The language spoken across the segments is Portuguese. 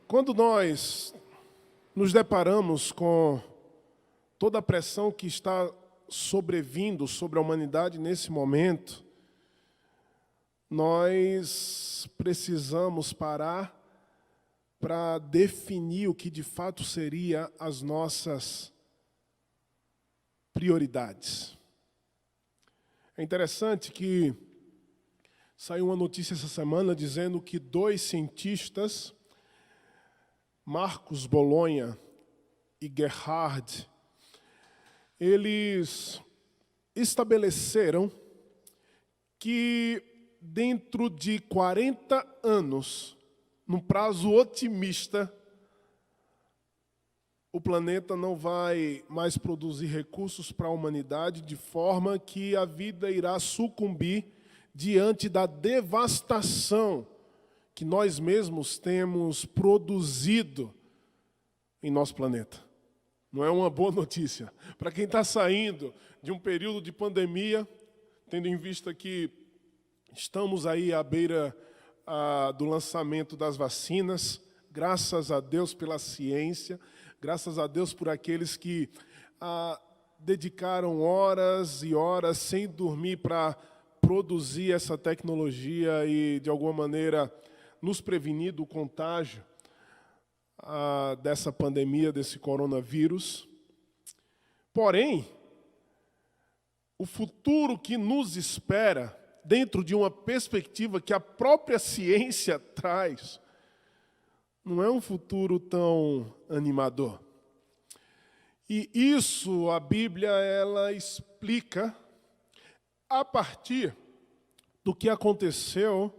Quando nós nos deparamos com toda a pressão que está sobrevindo sobre a humanidade nesse momento, nós precisamos parar para definir o que de fato seria as nossas prioridades. É interessante que saiu uma notícia essa semana dizendo que 2 cientistas, Marcos Bolonha e Gerhard, eles estabeleceram que dentro de 40 anos, num prazo otimista, o planeta não vai mais produzir recursos para a humanidade, de forma que a vida irá sucumbir diante da devastação que nós mesmos temos produzido em nosso planeta. Não é uma boa notícia. Para quem está saindo de um período de pandemia, tendo em vista que estamos aí à beira do lançamento das vacinas, graças a Deus pela ciência, graças a Deus por aqueles que dedicaram horas e horas sem dormir para produzir essa tecnologia e, de alguma maneira, nos prevenir do contágio dessa pandemia, desse coronavírus. Porém, o futuro que nos espera, dentro de uma perspectiva que a própria ciência traz, não é um futuro tão animador. E isso a Bíblia ela explica a partir do que aconteceu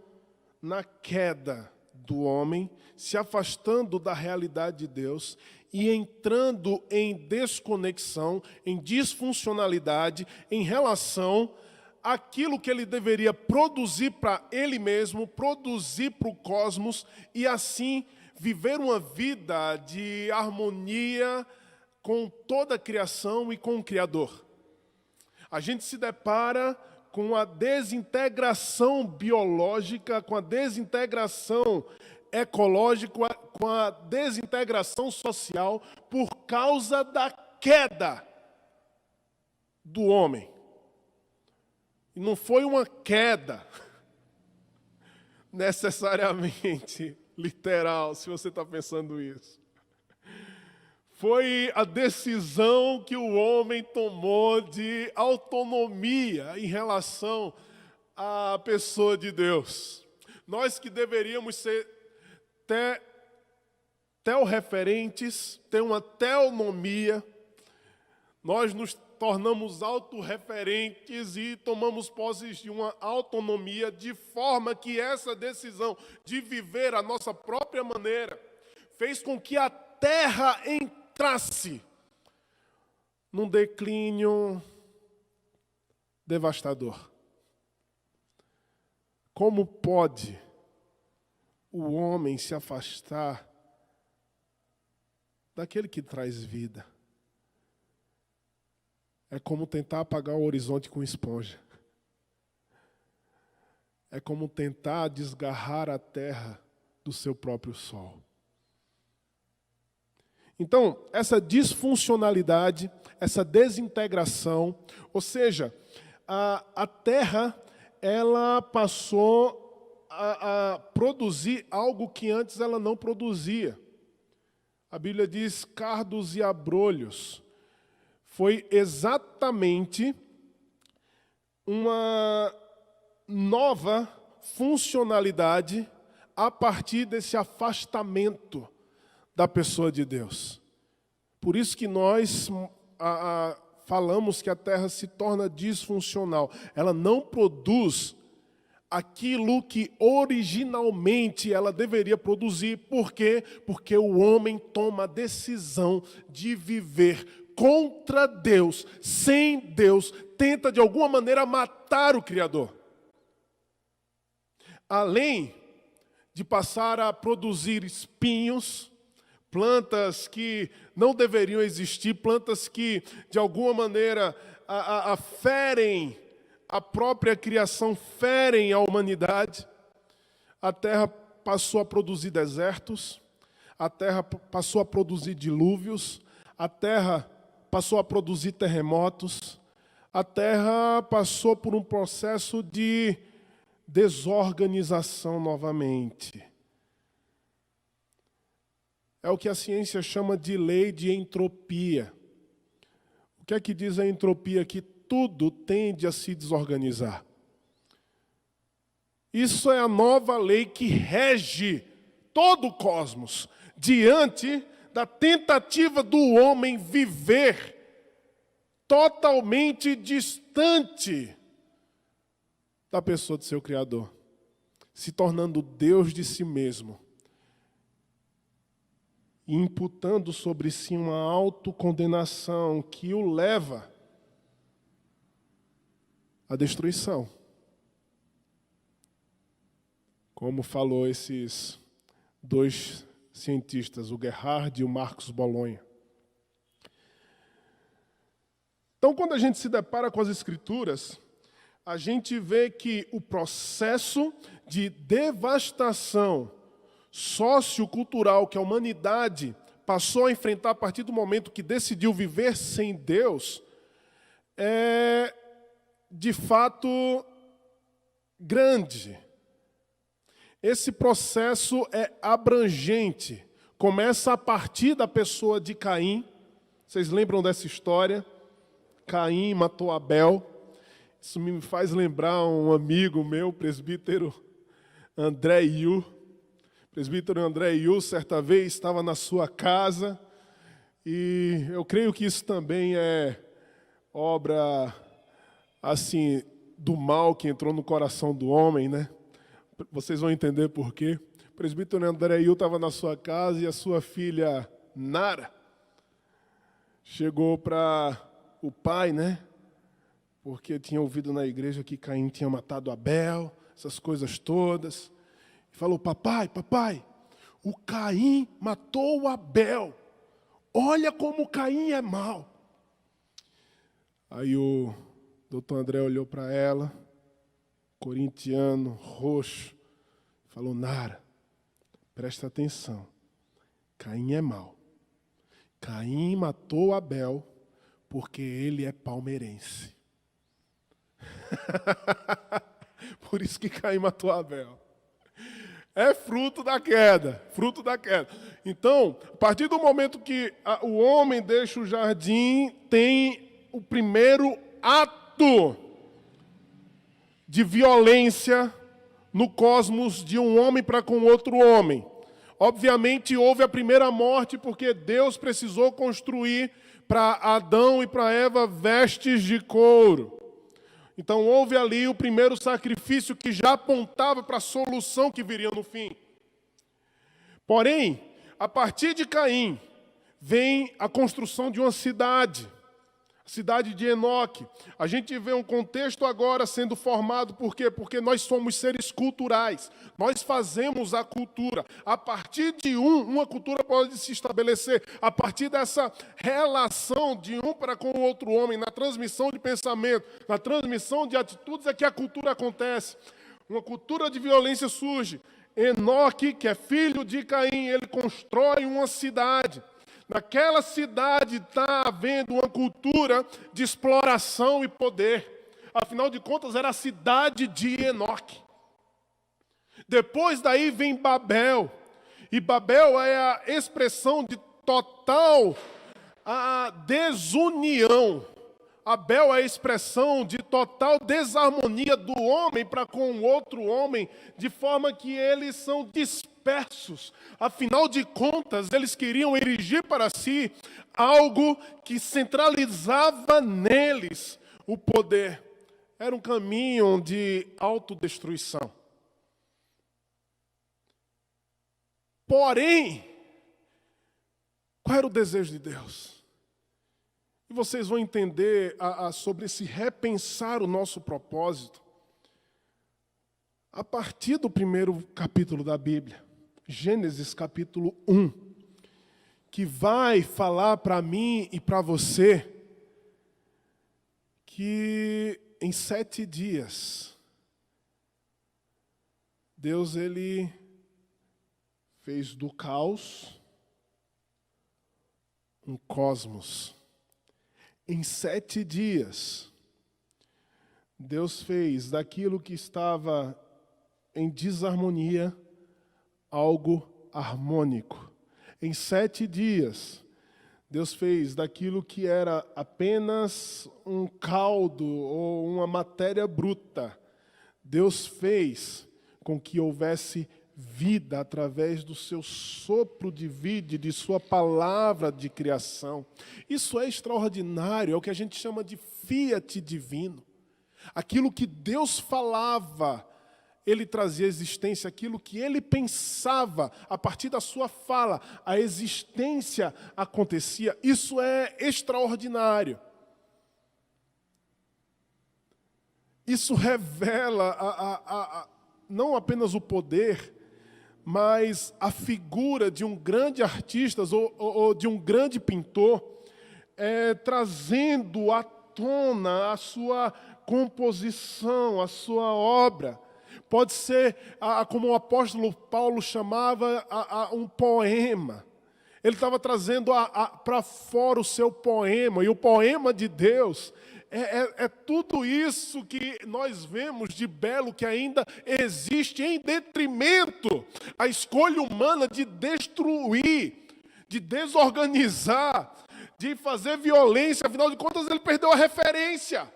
na queda do homem, se afastando da realidade de Deus e entrando em desconexão, em disfuncionalidade, em relação àquilo que ele deveria produzir para ele mesmo, produzir para o cosmos e assim viver uma vida de harmonia com toda a criação e com o Criador. A gente se depara com a desintegração biológica, com a desintegração ecológica, com a desintegração social por causa da queda do homem. E não foi uma queda necessariamente literal, se você está pensando isso. Foi a decisão que o homem tomou de autonomia em relação à pessoa de Deus. Nós que deveríamos ser teorreferentes, ter uma teonomia, nós nos tornamos autorreferentes e tomamos posse de uma autonomia, de forma que essa decisão de viver a nossa própria maneira fez com que a terra entrasse num declínio devastador. Como pode o homem se afastar daquele que traz vida? É como tentar apagar o horizonte com esponja. É como tentar desgarrar a terra do seu próprio sol. Então, essa disfuncionalidade, essa desintegração, ou seja, a terra ela passou a produzir algo que antes ela não produzia. A Bíblia diz cardos e abrolhos. Foi exatamente uma nova funcionalidade a partir desse afastamento da pessoa de Deus. Por isso que nós falamos que a terra se torna disfuncional. Ela não produz aquilo que originalmente ela deveria produzir. Por quê? Porque o homem toma a decisão de viver contra Deus, sem Deus, tenta de alguma maneira matar o Criador. Além de passar a produzir espinhos, plantas que não deveriam existir, plantas que de alguma maneira ferem a própria criação, ferem a humanidade, a terra passou a produzir desertos, a terra passou a produzir dilúvios, a terra passou a produzir terremotos, a terra passou por um processo de desorganização novamente. É o que a ciência chama de lei de entropia. O que é que diz a entropia? Que tudo tende a se desorganizar. Isso é a nova lei que rege todo o cosmos, diante da tentativa do homem viver totalmente distante da pessoa de seu Criador, se tornando Deus de si mesmo, e imputando sobre si uma autocondenação que o leva à destruição. Como falou esses dois cientistas, o Gerhard e o Marcos Bolonha. Então, quando a gente se depara com as Escrituras, a gente vê que o processo de devastação sociocultural que a humanidade passou a enfrentar a partir do momento que decidiu viver sem Deus é, de fato, grande. Esse processo é abrangente. Começa a partir da pessoa de Caim. Vocês lembram dessa história? Caim matou Abel. Isso me faz lembrar um amigo meu, presbítero André Yu. Presbítero André Yu, certa vez, estava na sua casa, e eu creio que isso também é obra, assim, do mal que entrou no coração do homem, né? Vocês vão entender por quê. O presbítero André Yu estava na sua casa e a sua filha Nara chegou para o pai, né? Porque tinha ouvido na igreja que Caim tinha matado Abel, essas coisas todas. E falou: papai, o Caim matou o Abel. Olha como Caim é mau. Aí o doutor André olhou para ela, corintiano, roxo, falou: Nara, presta atenção, Caim é mau. Caim matou Abel porque ele é palmeirense. Por isso que Caim matou Abel. É fruto da queda, fruto da queda. Então, a partir do momento que o homem deixa o jardim, tem o primeiro ato de violência no cosmos de um homem para com outro homem. Obviamente, houve a primeira morte porque Deus precisou construir para Adão e para Eva vestes de couro. Então, houve ali o primeiro sacrifício que já apontava para a solução que viria no fim. Porém, a partir de Caim, vem a construção de uma cidade, a cidade de Enoque. A gente vê um contexto agora sendo formado, por quê? Porque nós somos seres culturais, nós fazemos a cultura. A partir de uma cultura pode se estabelecer, a partir dessa relação de um para com o outro homem, na transmissão de pensamento, na transmissão de atitudes, é que a cultura acontece. Uma cultura de violência surge. Enoque, que é filho de Caim, ele constrói uma cidade. Naquela cidade está havendo uma cultura de exploração e poder. Afinal de contas, era a cidade de Enoque. Depois daí vem Babel. E Babel é a expressão de total desunião. Abel é a expressão de total desarmonia do homem para com o outro homem, de forma que eles são dispersos. Afinal de contas, eles queriam erigir para si algo que centralizava neles o poder. Era um caminho de autodestruição. Porém, qual era o desejo de Deus? E vocês vão entender sobre esse repensar o nosso propósito a partir do primeiro capítulo da Bíblia, Gênesis capítulo 1, que vai falar para mim e para você que em 7 dias, Deus ele fez do caos um cosmos. Em 7 dias, Deus fez daquilo que estava em desarmonia algo harmônico. Em 7 dias, Deus fez daquilo que era apenas um caldo ou uma matéria bruta, Deus fez com que houvesse vida através do seu sopro de vida, de sua palavra de criação. Isso é extraordinário, é o que a gente chama de fiat divino. Aquilo que Deus falava, Ele trazia existência, aquilo que Ele pensava, a partir da sua fala, a existência acontecia. Isso é extraordinário. Isso revela não apenas o poder, mas a figura de um grande artista ou de um grande pintor, trazendo à tona a sua composição, a sua obra. Pode ser, como o apóstolo Paulo chamava, um poema. Ele estava trazendo para fora o seu poema, e o poema de Deus é tudo isso que nós vemos de belo que ainda existe, em detrimento à escolha humana de destruir, de desorganizar, de fazer violência. Afinal de contas, ele perdeu a referência.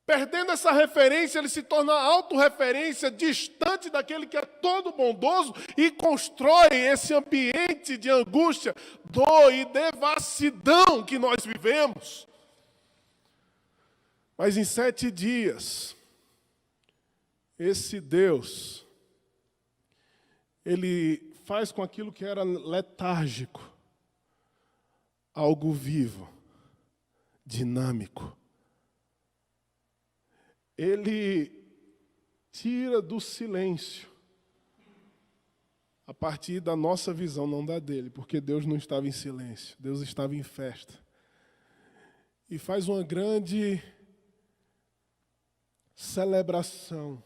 Perdendo essa referência, ele se torna autorreferência, distante daquele que é todo bondoso e constrói esse ambiente de angústia, dor e devassidão que nós vivemos. Mas em 7 dias, esse Deus, Ele faz com aquilo que era letárgico, algo vivo, dinâmico. Ele tira do silêncio, a partir da nossa visão, não da dele, porque Deus não estava em silêncio, Deus estava em festa. E faz uma grande celebração,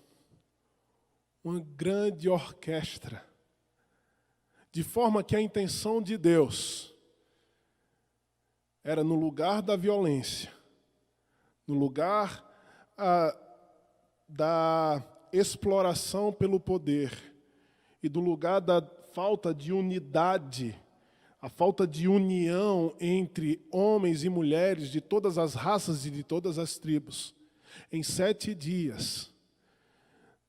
uma grande orquestra, de forma que a intenção de Deus era, no lugar da violência, no lugar da exploração pelo poder e do lugar da falta de unidade, a falta de união entre homens e mulheres de todas as raças e de todas as tribos. Em 7 dias,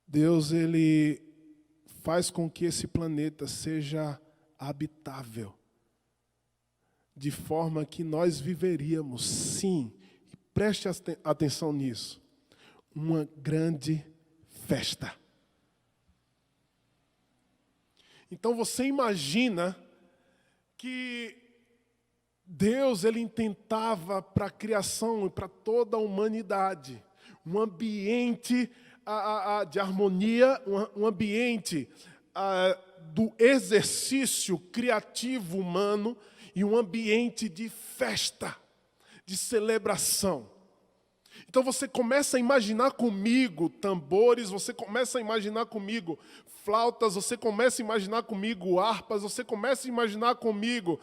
Deus ele faz com que esse planeta seja habitável, de forma que nós viveríamos, sim, e preste atenção nisso, uma grande festa. Então você imagina que Deus ele intentava para a criação e para toda a humanidade um ambiente de harmonia, um ambiente do exercício criativo humano e um ambiente de festa, de celebração. Então você começa a imaginar comigo tambores, você começa a imaginar comigo flautas, você começa a imaginar comigo harpas, você começa a imaginar comigo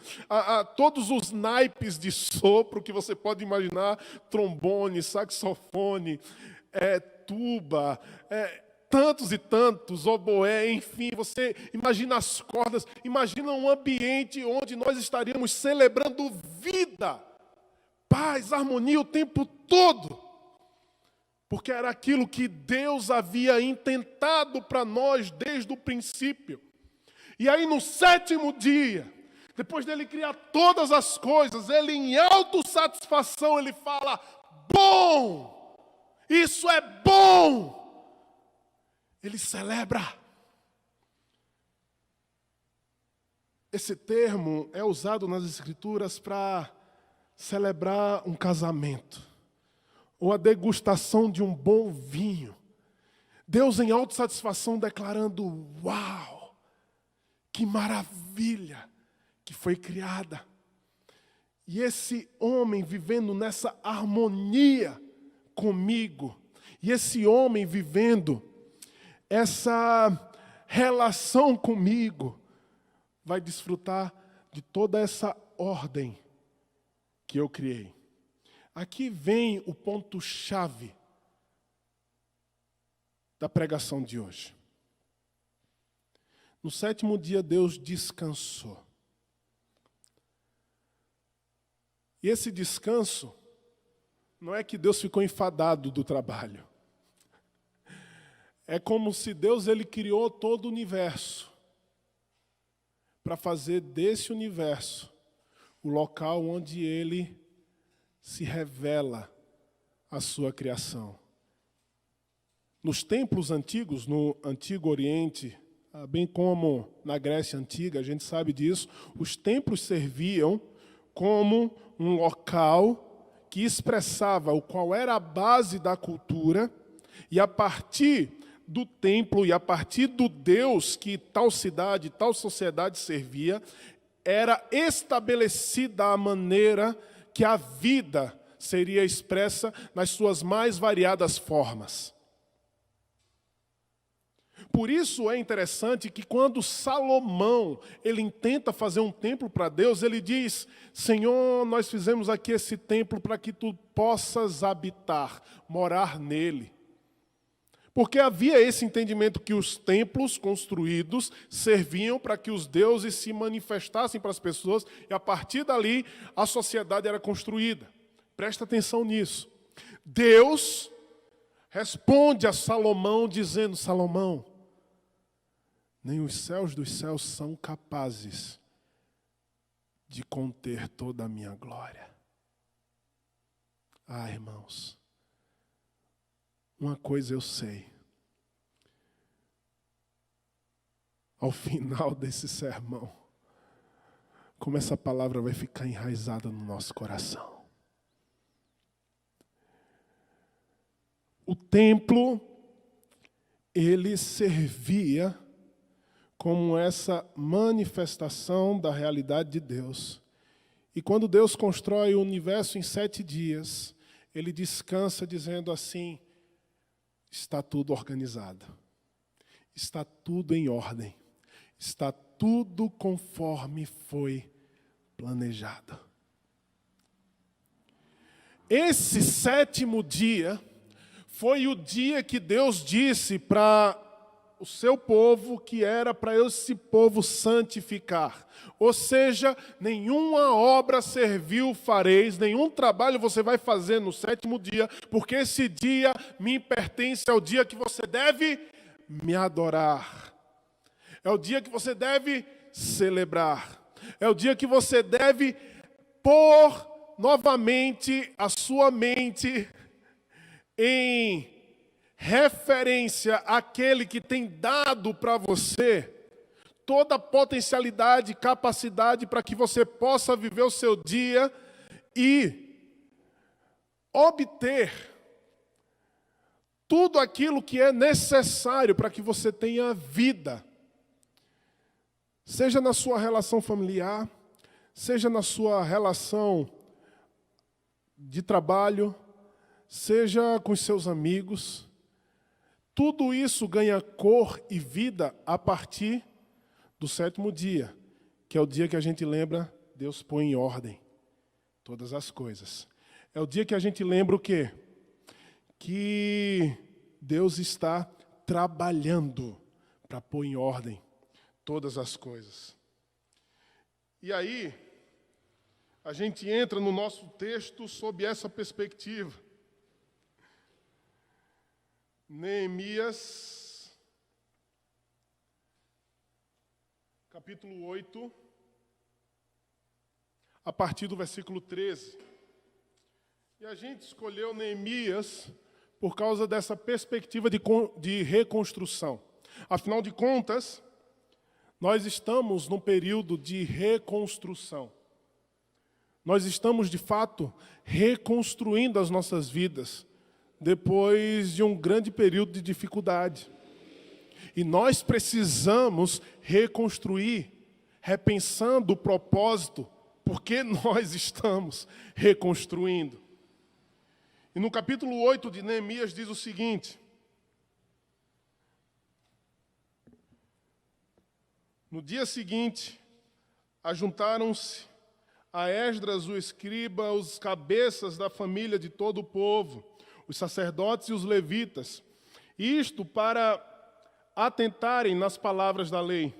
todos os naipes de sopro que você pode imaginar, trombone, saxofone, tuba, tantos e tantos, oboé, enfim, você imagina as cordas, imagina um ambiente onde nós estaríamos celebrando vida, paz, harmonia o tempo todo. Porque era aquilo que Deus havia intentado para nós desde o princípio. E aí no 7º dia, depois dele criar todas as coisas, ele em autossatisfação, ele fala, bom, isso é bom. Ele celebra. Esse termo é usado nas Escrituras para celebrar um casamento, ou a degustação de um bom vinho. Deus em autossatisfação declarando, uau, que maravilha que foi criada. E esse homem vivendo nessa harmonia comigo, e esse homem vivendo essa relação comigo, vai desfrutar de toda essa ordem que eu criei. Aqui vem o ponto-chave da pregação de hoje. No 7º dia, Deus descansou. E esse descanso não é que Deus ficou enfadado do trabalho. É como se Deus ele criou todo o universo para fazer desse universo o local onde ele se revela a sua criação. Nos templos antigos, no Antigo Oriente, bem como na Grécia Antiga, a gente sabe disso, os templos serviam como um local que expressava o qual era a base da cultura, e a partir do templo e a partir do Deus que tal cidade, tal sociedade servia, era estabelecida a maneira que a vida seria expressa nas suas mais variadas formas. Por isso é interessante que quando Salomão ele intenta fazer um templo para Deus, ele diz: Senhor, nós fizemos aqui esse templo para que tu possas habitar, morar nele. Porque havia esse entendimento que os templos construídos serviam para que os deuses se manifestassem para as pessoas, e a partir dali a sociedade era construída. Presta atenção nisso. Deus responde a Salomão dizendo: Salomão, nem os céus dos céus são capazes de conter toda a minha glória. Ah, irmãos, uma coisa eu sei. Ao final desse sermão, como essa palavra vai ficar enraizada no nosso coração. O templo, ele servia como essa manifestação da realidade de Deus. E quando Deus constrói o universo em 7 dias, ele descansa dizendo assim: está tudo organizado, está tudo em ordem, está tudo conforme foi planejado. Esse 7º dia foi o dia que Deus disse para o seu povo que era para esse povo santificar. Ou seja, nenhuma obra servil fareis, nenhum trabalho você vai fazer no 7º dia, porque esse dia me pertence, é o dia que você deve me adorar. É o dia que você deve celebrar. É o dia que você deve pôr novamente a sua mente em referência àquele que tem dado para você toda a potencialidade e capacidade para que você possa viver o seu dia e obter tudo aquilo que é necessário para que você tenha vida. Seja na sua relação familiar, seja na sua relação de trabalho, seja com os seus amigos. Tudo isso ganha cor e vida a partir do 7º dia, que é o dia que a gente lembra, Deus põe em ordem todas as coisas. É o dia que a gente lembra o quê? Que Deus está trabalhando para pôr em ordem todas as coisas. E aí, a gente entra no nosso texto sob essa perspectiva. Neemias, capítulo 8, a partir do versículo 13. E a gente escolheu Neemias por causa dessa perspectiva de reconstrução. Afinal de contas, nós estamos num período de reconstrução. Nós estamos, de fato, reconstruindo as nossas vidas depois de um grande período de dificuldade. E nós precisamos reconstruir, repensando o propósito, porque nós estamos reconstruindo. E no capítulo 8 de Neemias diz o seguinte: no dia seguinte, ajuntaram-se a Esdras, o escriba, os cabeças da família de todo o povo, os sacerdotes e os levitas, isto para atentarem nas palavras da lei.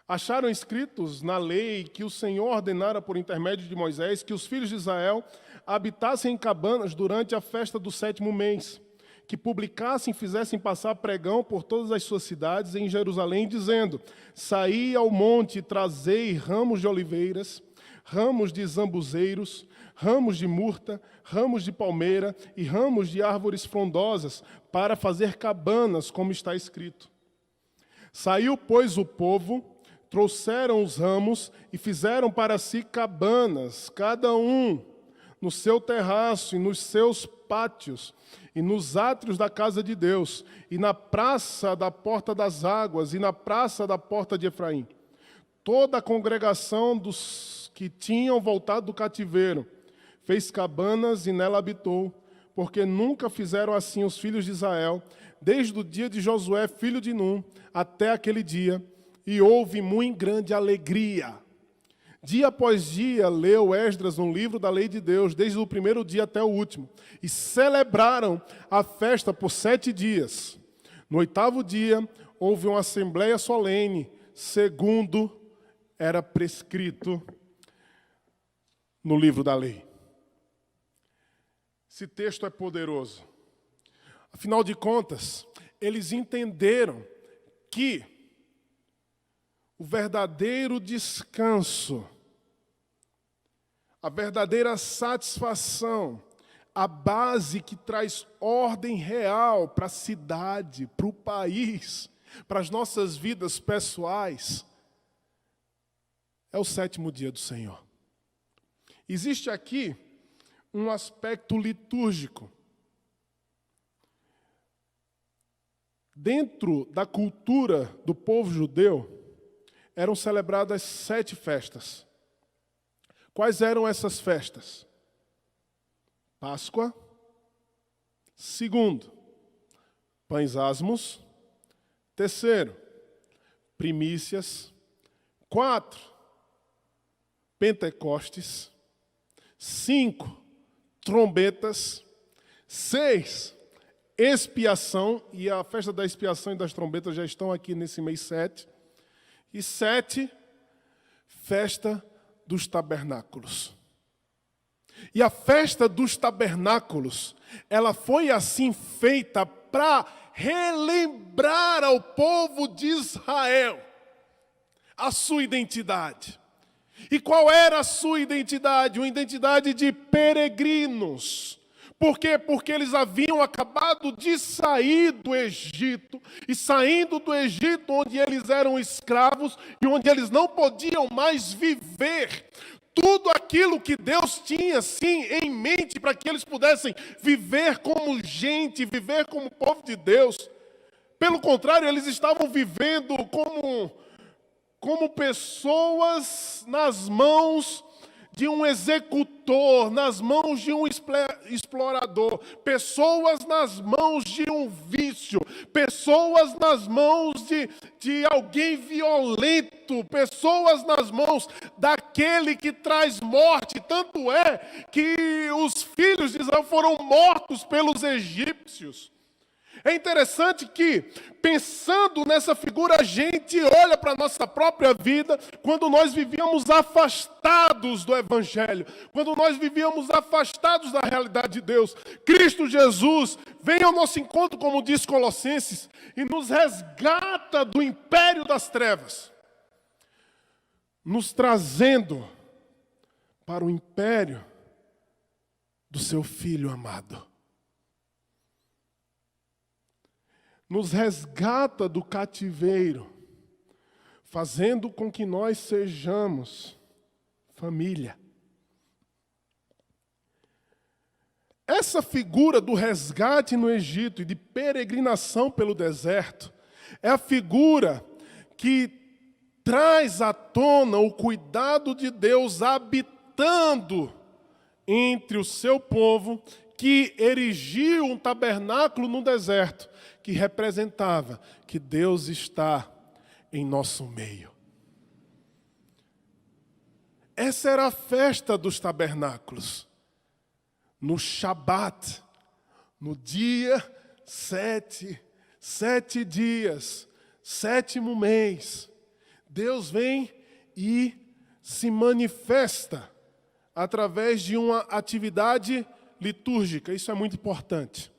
Acharam escritos na lei que o Senhor ordenara por intermédio de Moisés que os filhos de Israel habitassem em cabanas durante a festa do 7º mês, que publicassem e fizessem passar pregão por todas as suas cidades em Jerusalém, dizendo: saí ao monte e trazei ramos de oliveiras, ramos de zambuzeiros, ramos de murta, ramos de palmeira e ramos de árvores frondosas, para fazer cabanas, como está escrito. Saiu, pois, o povo, trouxeram os ramos e fizeram para si cabanas, cada um no seu terraço e nos seus pátios, e nos átrios da casa de Deus, e na praça da porta das águas, e na praça da porta de Efraim. Toda a congregação dos que tinham voltado do cativeiro fez cabanas e nela habitou, porque nunca fizeram assim os filhos de Israel, desde o dia de Josué, filho de Num, até aquele dia, e houve muito grande alegria. Dia após dia, leu Esdras no livro da lei de Deus, desde o primeiro dia até o último, e celebraram a festa por 7 dias. No 8º dia, houve uma assembleia solene, segundo era prescrito no livro da lei. Esse texto é poderoso. Afinal de contas, eles entenderam que o verdadeiro descanso, a verdadeira satisfação, a base que traz ordem real para a cidade, para o país, para as nossas vidas pessoais, é o 7º dia do Senhor. Existe aqui um aspecto litúrgico. Dentro da cultura do povo judeu, eram celebradas 7 festas. Quais eram essas festas? Páscoa. 2º, pães asmos. 3º, primícias. 4, Pentecostes. 5, trombetas. 6, expiação. E a festa da expiação e das trombetas já estão aqui nesse mês 7. E 7, festa dos tabernáculos. E a festa dos tabernáculos, ela foi assim feita para relembrar ao povo de Israel a sua identidade. E qual era a sua identidade? Uma identidade de peregrinos. Por quê? Porque eles haviam acabado de sair do Egito, e saindo do Egito, onde eles eram escravos, e onde eles não podiam mais viver tudo aquilo que Deus tinha, sim, em mente, para que eles pudessem viver como gente, viver como povo de Deus. Pelo contrário, eles estavam vivendo como pessoas nas mãos de um executor, nas mãos de um explorador, pessoas nas mãos de um vício, pessoas nas mãos de alguém violento, pessoas nas mãos daquele que traz morte. Tanto é que os filhos de Israel foram mortos pelos egípcios. É interessante que, pensando nessa figura, a gente olha para a nossa própria vida, quando nós vivíamos afastados do Evangelho, quando nós vivíamos afastados da realidade de Deus. Cristo Jesus vem ao nosso encontro, como diz Colossenses, e nos resgata do império das trevas, nos trazendo para o império do seu Filho amado. Nos resgata do cativeiro, fazendo com que nós sejamos família. Essa figura do resgate no Egito e de peregrinação pelo deserto é a figura que traz à tona o cuidado de Deus habitando entre o seu povo, que erigiu um tabernáculo no deserto, que representava que Deus está em nosso meio. Essa era a festa dos tabernáculos. No Shabat, no dia 7, 7 dias, 7º mês, Deus vem e se manifesta através de uma atividade litúrgica. Isso é muito importante.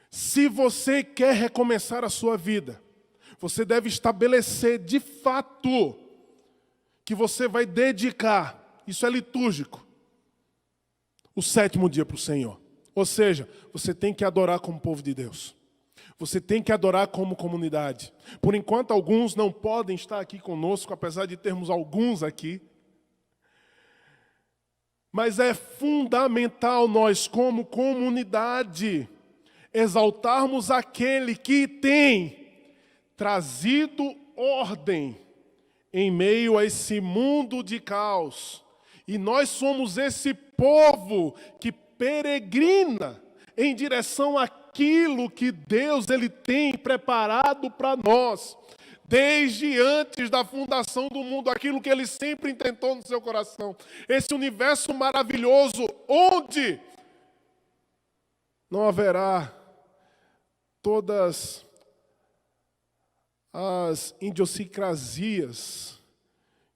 Se você quer recomeçar a sua vida, você deve estabelecer de fato que você vai dedicar, isso é litúrgico, o 7º dia para o Senhor. Ou seja, você tem que adorar como povo de Deus. Você tem que adorar como comunidade. Por enquanto, alguns não podem estar aqui conosco, apesar de termos alguns aqui. Mas é fundamental nós, como comunidade, exaltarmos aquele que tem trazido ordem em meio a esse mundo de caos. E nós somos esse povo que peregrina em direção àquilo que Deus ele tem preparado para nós. Desde antes da fundação do mundo, aquilo que Ele sempre intentou no seu coração. Esse universo maravilhoso, onde não haverá todas as idiosincrasias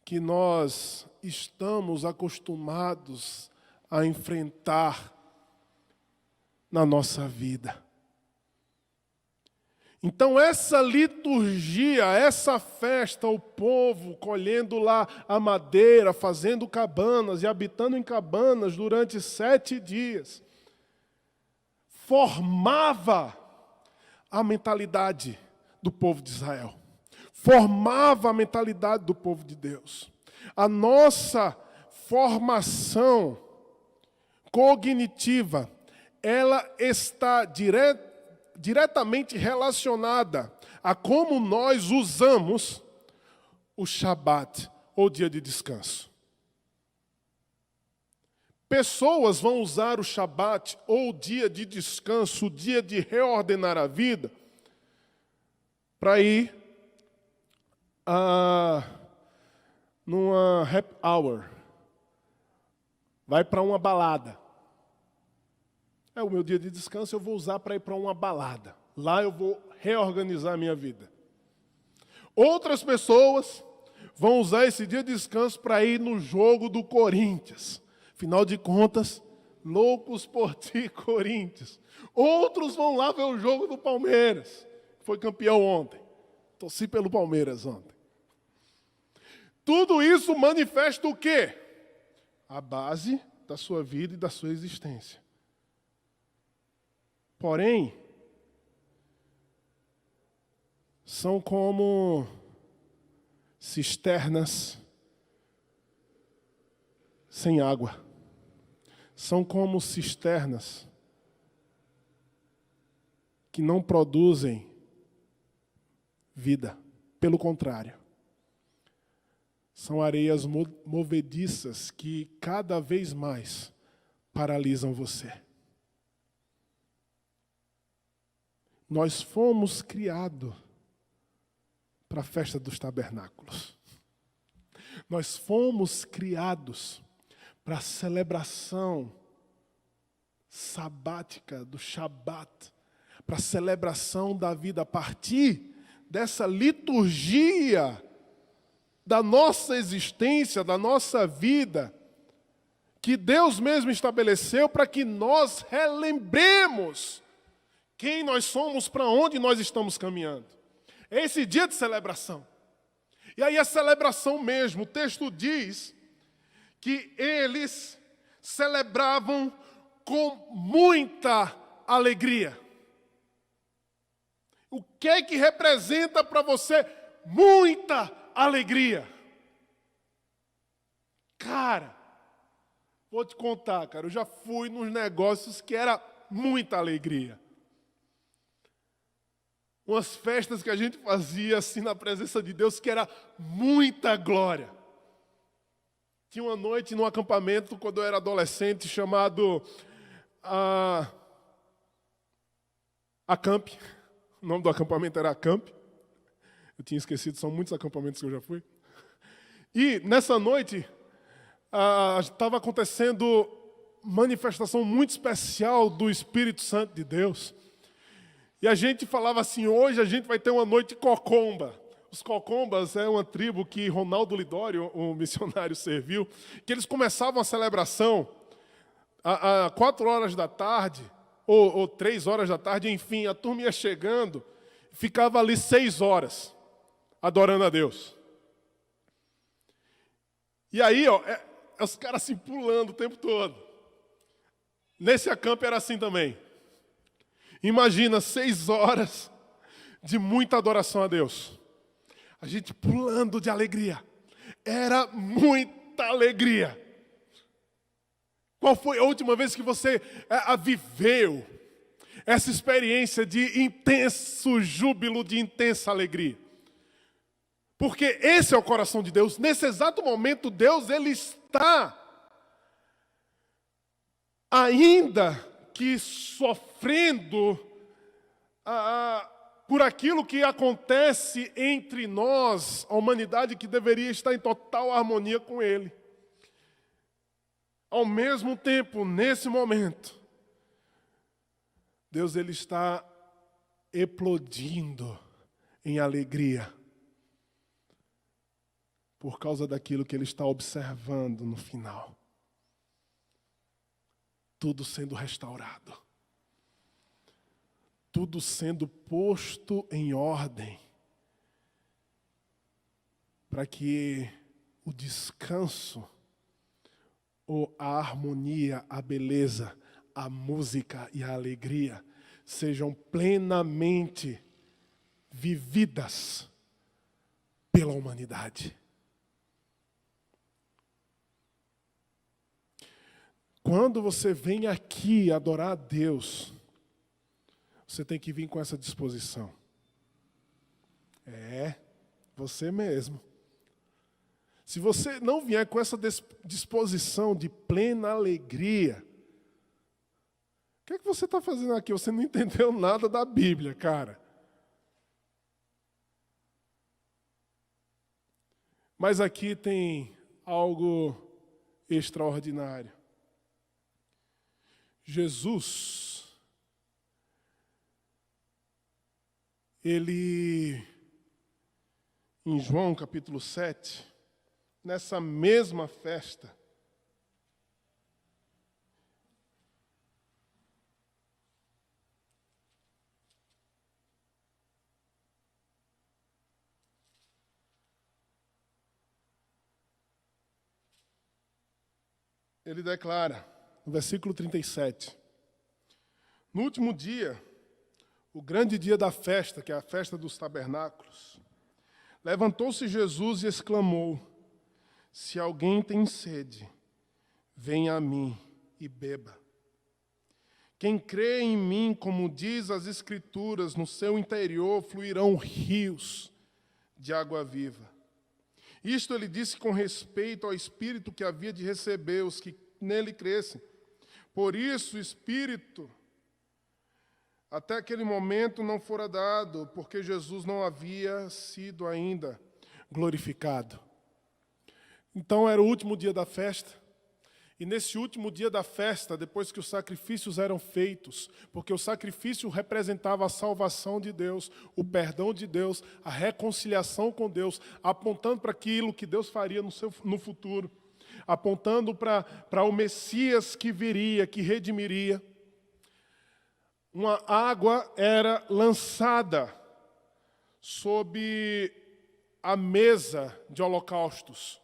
que nós estamos acostumados a enfrentar na nossa vida. Então essa liturgia, essa festa, o povo colhendo lá a madeira, fazendo cabanas e habitando em cabanas durante 7 dias, formava a mentalidade do povo de Israel. Formava a mentalidade do povo de Deus. A nossa formação cognitiva, ela está diretamente relacionada a como nós usamos o Shabat, ou dia de descanso. Pessoas vão usar o Shabat, ou dia de descanso, o dia de reordenar a vida, para ir numa happy hour. Vai para uma balada. É o meu dia de descanso, eu vou usar para ir para uma balada. Lá eu vou reorganizar a minha vida. Outras pessoas vão usar esse dia de descanso para ir no jogo do Corinthians. Afinal de contas, loucos por ti, Corinthians. Outros vão lá ver o jogo do Palmeiras, que foi campeão ontem. Torci pelo Palmeiras ontem. Tudo isso manifesta o quê? A base da sua vida e da sua existência. Porém, são como cisternas sem água. São como cisternas que não produzem vida. Pelo contrário, são areias movediças que cada vez mais paralisam você. Nós fomos criados para a festa dos tabernáculos. Nós fomos criados para a celebração sabática do Shabat, para a celebração da vida a partir dessa liturgia da nossa existência, da nossa vida, que Deus mesmo estabeleceu para que nós relembremos quem nós somos, para onde nós estamos caminhando. É esse dia de celebração. E aí a celebração mesmo, o texto diz que eles celebravam com muita alegria. O que é que representa para você muita alegria? Cara, vou te contar, cara, eu já fui nos negócios que era muita alegria. Umas festas que a gente fazia assim na presença de Deus, que era muita glória. Tinha uma noite num acampamento, quando eu era adolescente, chamado Acamp. O nome do acampamento era Acamp. Eu tinha esquecido, são muitos acampamentos que eu já fui. E nessa noite, estava acontecendo manifestação muito especial do Espírito Santo de Deus. E a gente falava assim, hoje a gente vai ter uma noite cocomba. Os cocombas é uma tribo que Ronaldo Lidório, um missionário, serviu, que eles começavam a celebração às 4 horas da tarde, ou 3 horas da tarde, enfim, a turma ia chegando, ficava ali 6 horas, adorando a Deus. E aí, os caras assim pulando o tempo todo. Nesse acampo era assim também. Imagina 6 horas de muita adoração a Deus. A gente pulando de alegria. Era muita alegria. Qual foi a última vez que você viveu essa experiência de intenso júbilo, de intensa alegria? Porque esse é o coração de Deus. Nesse exato momento, Deus ele está ainda que sofrendo por aquilo que acontece entre nós, a humanidade que deveria estar em total harmonia com Ele. Ao mesmo tempo, nesse momento, Deus ele está explodindo em alegria por causa daquilo que Ele está observando no final. Tudo sendo restaurado. Tudo sendo posto em ordem. Para que o descanso, ou a harmonia, a beleza, a música e a alegria sejam plenamente vividas pela humanidade. Quando você vem aqui adorar a Deus, você tem que vir com essa disposição. Você mesmo. Se você não vier com essa disposição de plena alegria, o que é que você está fazendo aqui? Você não entendeu nada da Bíblia, cara. Mas aqui tem algo extraordinário. Jesus, ele, em João capítulo 7, nessa mesma festa, ele declara, no versículo 37, no último dia, o grande dia da festa, que é a festa dos tabernáculos, levantou-se Jesus e exclamou, se alguém tem sede, venha a mim e beba. Quem crê em mim, como diz as Escrituras, no seu interior fluirão rios de água viva. Isto ele disse com respeito ao Espírito que havia de receber os que nele crescem. Por isso o Espírito, até aquele momento, não fora dado, porque Jesus não havia sido ainda glorificado. Então era o último dia da festa. E nesse último dia da festa, depois que os sacrifícios eram feitos, porque o sacrifício representava a salvação de Deus, o perdão de Deus, a reconciliação com Deus, apontando para aquilo que Deus faria no futuro, apontando para o Messias que viria, que redimiria. Uma água era lançada sob a mesa de holocaustos.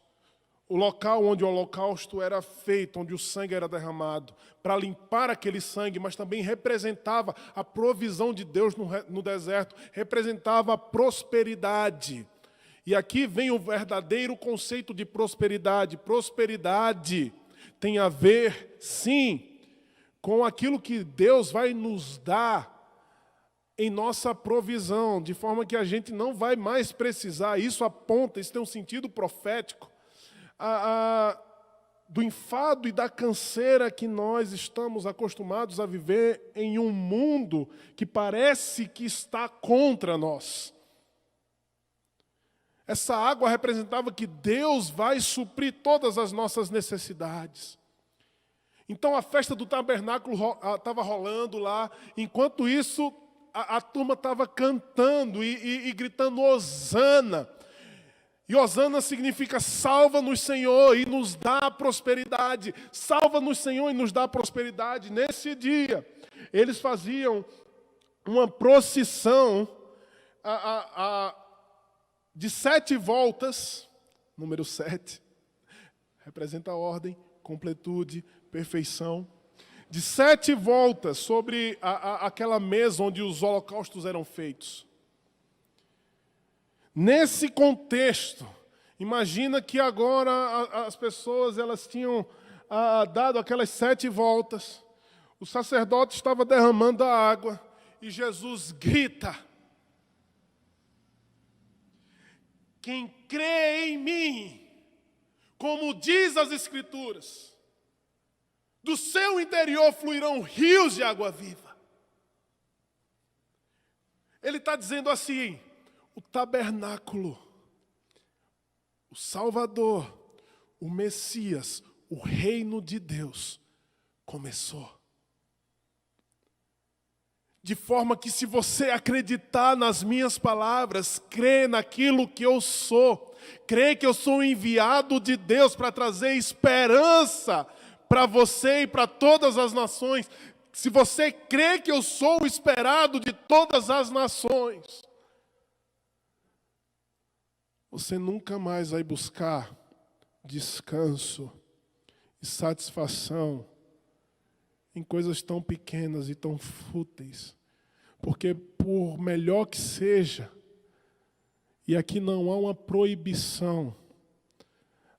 O local onde o holocausto era feito, onde o sangue era derramado, para limpar aquele sangue, mas também representava a provisão de Deus no deserto, representava a prosperidade. E aqui vem o verdadeiro conceito de prosperidade. Prosperidade tem a ver, sim, com aquilo que Deus vai nos dar em nossa provisão, de forma que a gente não vai mais precisar. Isso aponta, isso tem um sentido profético, do enfado e da canseira que nós estamos acostumados a viver em um mundo que parece que está contra nós. Essa água representava que Deus vai suprir todas as nossas necessidades. Então a festa do tabernáculo estava rolando lá. Enquanto isso, a turma estava cantando e gritando Hosana. E Hosana significa salva-nos, Senhor, e nos dá prosperidade. Salva-nos, Senhor, e nos dá prosperidade. Nesse dia, eles faziam uma procissão de 7 voltas. Número 7 representa a ordem, completude, perfeição. De 7 voltas sobre aquela mesa onde os holocaustos eram feitos. Nesse contexto, imagina que agora as pessoas elas tinham dado aquelas 7 voltas, o sacerdote estava derramando a água e Jesus grita: quem crê em mim, como diz as Escrituras, do seu interior fluirão rios de água viva. Ele está dizendo assim: o tabernáculo, o Salvador, o Messias, o reino de Deus começou. De forma que se você acreditar nas minhas palavras, crer naquilo que eu sou, crer que eu sou enviado de Deus para trazer esperança para você e para todas as nações, se você crê que eu sou o esperado de todas as nações, você nunca mais vai buscar descanso e satisfação em coisas tão pequenas e tão fúteis. Porque por melhor que seja, e aqui não há uma proibição,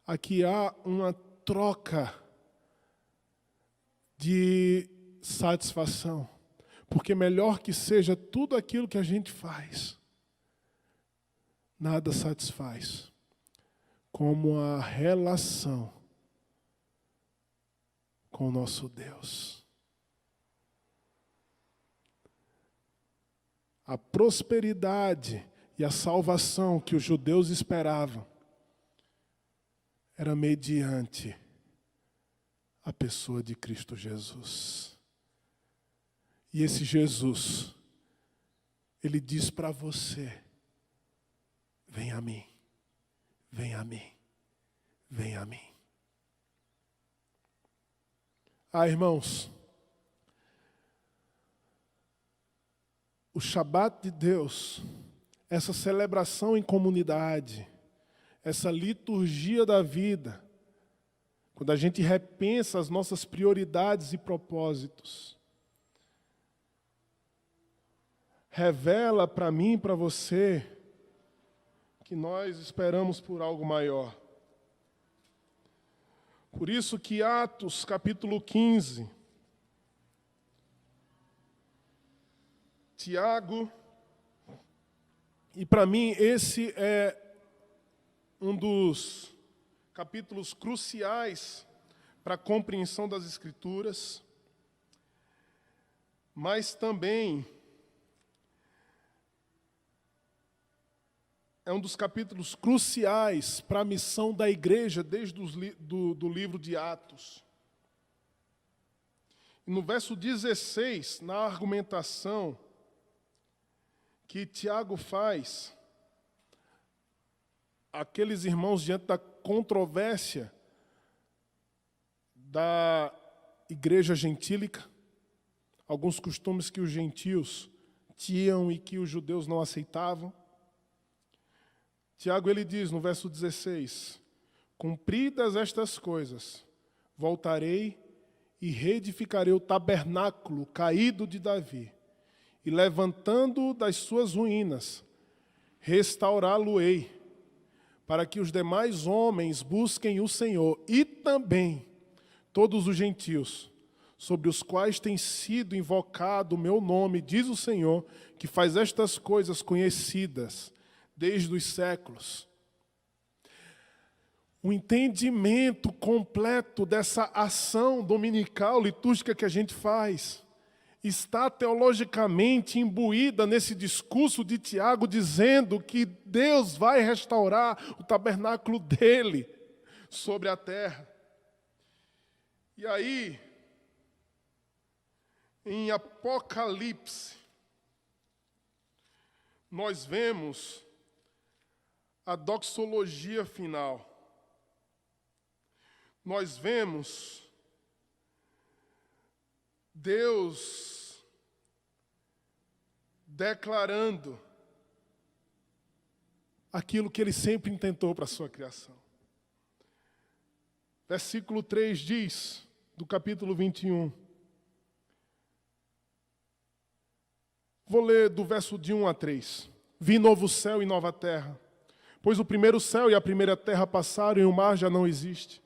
aqui há uma troca de satisfação. Porque melhor que seja tudo aquilo que a gente faz, nada satisfaz como a relação com o nosso Deus. A prosperidade e a salvação que os judeus esperavam era mediante a pessoa de Cristo Jesus. E esse Jesus, ele diz para você: vem a mim, vem a mim, vem a mim. Irmãos, o Shabat de Deus, essa celebração em comunidade, essa liturgia da vida, quando a gente repensa as nossas prioridades e propósitos, revela para mim e para você que nós esperamos por algo maior. Por isso que Atos, capítulo 15, Tiago, e para mim esse é um dos capítulos cruciais para a compreensão das Escrituras, mas também é um dos capítulos cruciais para a missão da igreja desde do livro de Atos. E no verso 16, na argumentação que Tiago faz, aqueles irmãos diante da controvérsia da igreja gentílica, alguns costumes que os gentios tinham e que os judeus não aceitavam. Tiago, ele diz no verso 16: cumpridas estas coisas, voltarei e reedificarei o tabernáculo caído de Davi, e levantando das suas ruínas, restaurá-lo-ei, para que os demais homens busquem o Senhor, e também todos os gentios, sobre os quais tem sido invocado o meu nome, diz o Senhor, que faz estas coisas conhecidas desde os séculos. O entendimento completo dessa ação dominical, litúrgica que a gente faz, está teologicamente imbuída nesse discurso de Tiago, dizendo que Deus vai restaurar o tabernáculo dele sobre a terra. E aí, em Apocalipse, nós vemos a doxologia final. Nós vemos Deus declarando aquilo que Ele sempre intentou para a sua criação. Versículo 3 diz, do capítulo 21. Vou ler do verso de 1 a 3. Vi novo céu e nova terra, pois o primeiro céu e a primeira terra passaram e o mar já não existe.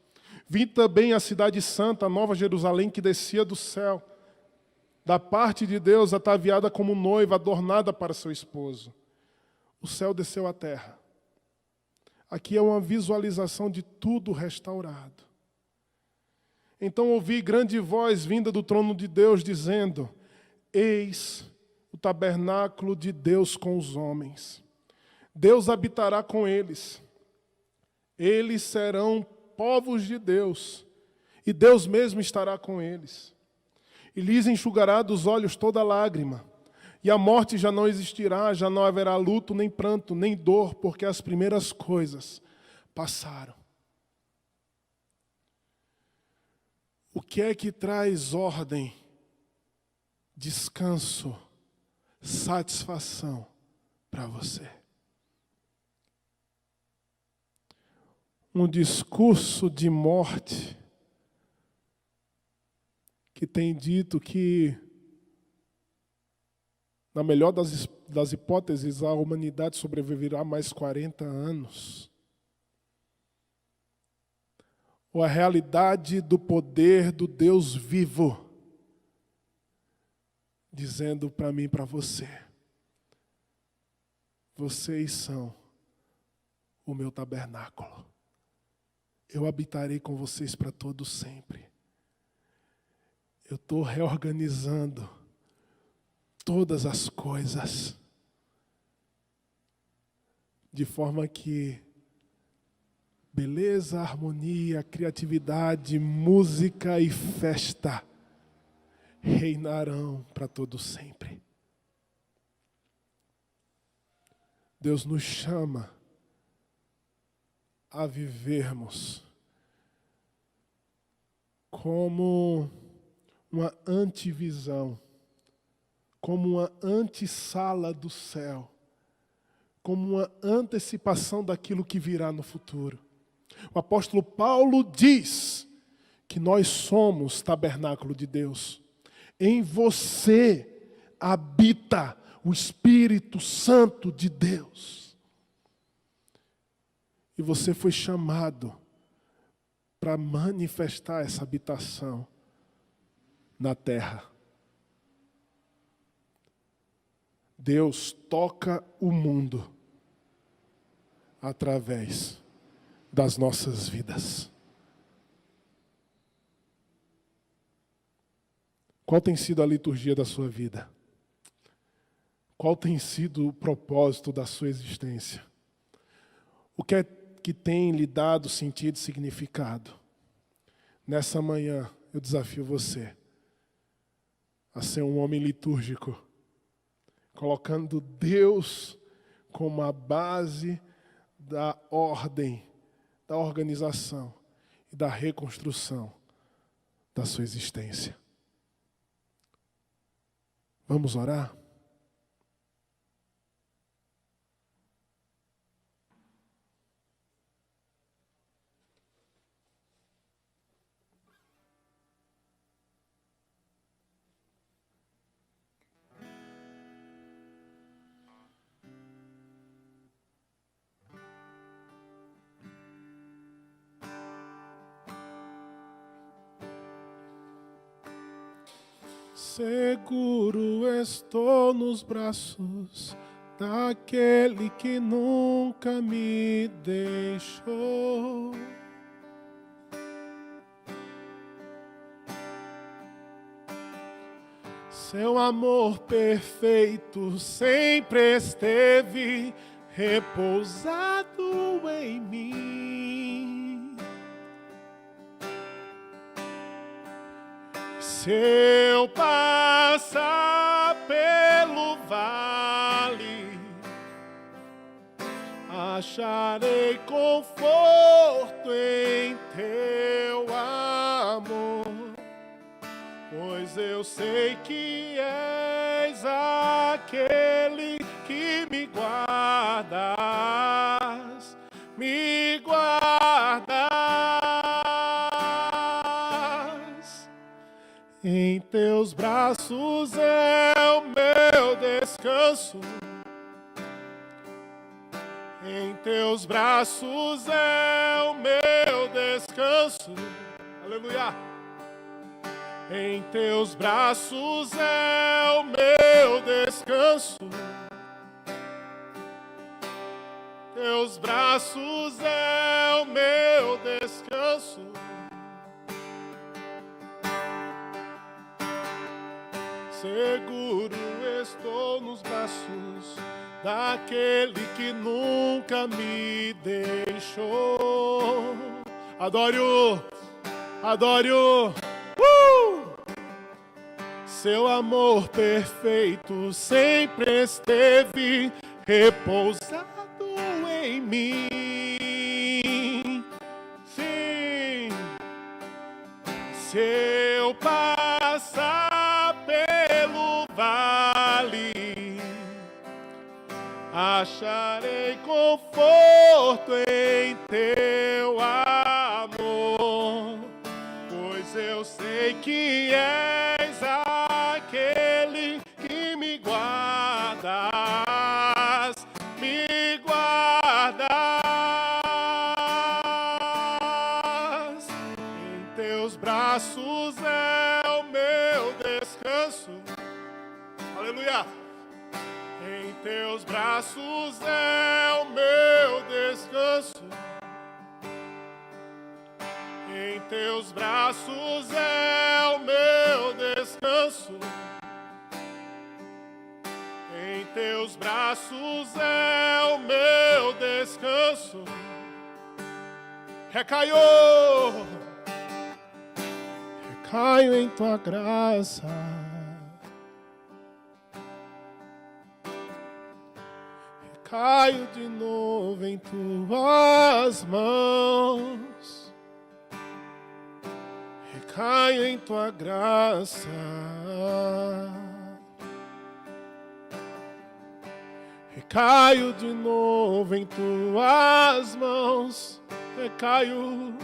Vi também a cidade santa, a nova Jerusalém, que descia do céu, da parte de Deus, ataviada como noiva, adornada para seu esposo. O céu desceu à terra. Aqui é uma visualização de tudo restaurado. Então ouvi grande voz vinda do trono de Deus, dizendo: eis o tabernáculo de Deus com os homens. Deus habitará com eles. Eles serão povos de Deus, e Deus mesmo estará com eles. E lhes enxugará dos olhos toda lágrima, e a morte já não existirá, já não haverá luto, nem pranto, nem dor, porque as primeiras coisas passaram. O que é que traz ordem, descanso, satisfação para você? Um discurso de morte que tem dito que, na melhor das hipóteses, a humanidade sobreviverá mais 40 anos. Ou a realidade do poder do Deus vivo, dizendo para mim e para você: vocês são o meu tabernáculo. Eu habitarei com vocês para todo sempre. Eu estou reorganizando todas as coisas, de forma que beleza, harmonia, criatividade, música e festa reinarão para todo sempre. Deus nos chama a vivermos como uma antivisão, como uma antessala do céu, como uma antecipação daquilo que virá no futuro. O apóstolo Paulo diz que nós somos tabernáculo de Deus. Em você habita o Espírito Santo de Deus. E você foi chamado para manifestar essa habitação na terra. Deus toca o mundo através das nossas vidas. Qual tem sido a liturgia da sua vida? Qual tem sido o propósito da sua existência? O que é que tem lhe dado sentido e significado? Nessa manhã, eu desafio você a ser um homem litúrgico, colocando Deus como a base da ordem, da organização e da reconstrução da sua existência. Vamos orar? Seguro estou nos braços daquele que nunca me deixou. Seu amor perfeito sempre esteve repousado em mim. Se eu passar pelo vale, acharei conforto em teu amor, pois eu sei que és aquele que me guardas, me guardas. Em teus braços é o meu descanso. Em teus braços é o meu descanso. Aleluia. Em teus braços é o meu descanso. Teus braços é o meu descanso. Seguro estou nos braços daquele que nunca me deixou. Adoro, adoro. Seu amor perfeito sempre esteve repousado em mim. Sim, se eu passar pelo vale, acharei conforto em teu amor, pois eu sei que és aquele que me guardas, me guardas. Em teus braços é o meu descanso. Aleluia. Em teus braços é o meu descanso. Em teus braços é o meu descanso. Em teus braços é o meu descanso. Recaio, recaio em tua graça. Recaio de novo em tuas mãos. Recaio em tua graça. Recaio de novo em tuas mãos. Recaio,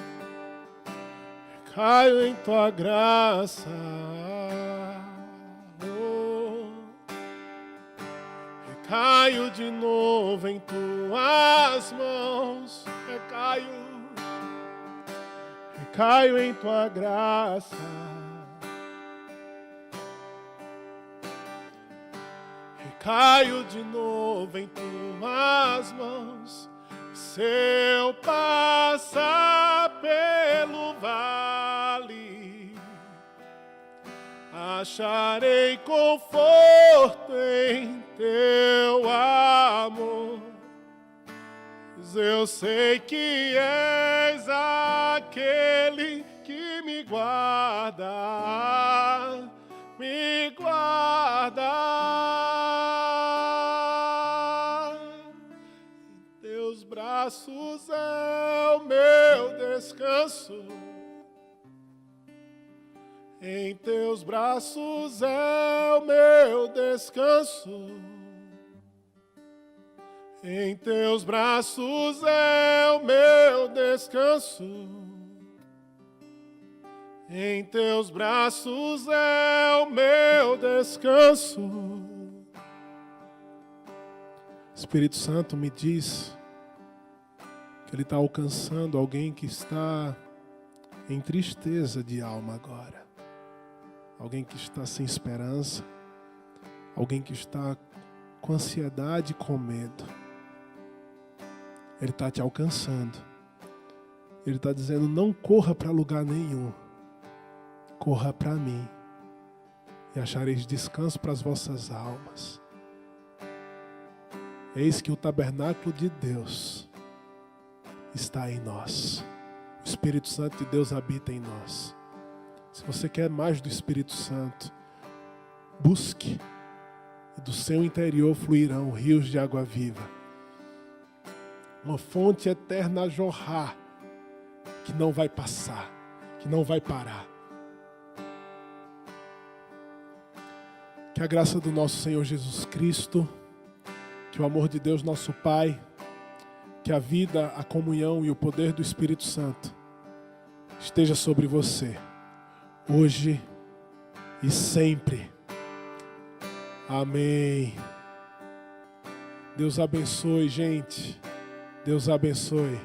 recaio em tua graça. Oh. Recaio de novo em tuas mãos. Recaio, recaio em tua graça. Recaio de novo em tuas mãos. Se eu passar pelo vale, acharei conforto em teu amor, pois eu sei que és aquele que me guarda, me guarda. Em teus braços é o meu descanso. Em teus braços é o meu descanso. Em teus braços é o meu descanso. Em teus braços é o meu descanso. Espírito Santo me diz que Ele está alcançando alguém que está em tristeza de alma agora. Alguém que está sem esperança. Alguém que está com ansiedade e com medo. Ele está te alcançando. Ele está dizendo, não corra para lugar nenhum. Corra para mim. e achareis descanso para as vossas almas. Eis que o tabernáculo de Deus está em nós. O Espírito Santo de Deus habita em nós. Se você quer mais do Espírito Santo, busque, e do seu interior fluirão rios de água viva. Uma fonte eterna a jorrar, que não vai passar, que não vai parar. Que a graça do nosso Senhor Jesus Cristo, que o amor de Deus nosso Pai, que a vida, a comunhão e o poder do Espírito Santo esteja sobre você, hoje e sempre. Amém. Deus abençoe, gente. Deus abençoe.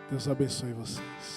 Deus abençoe vocês.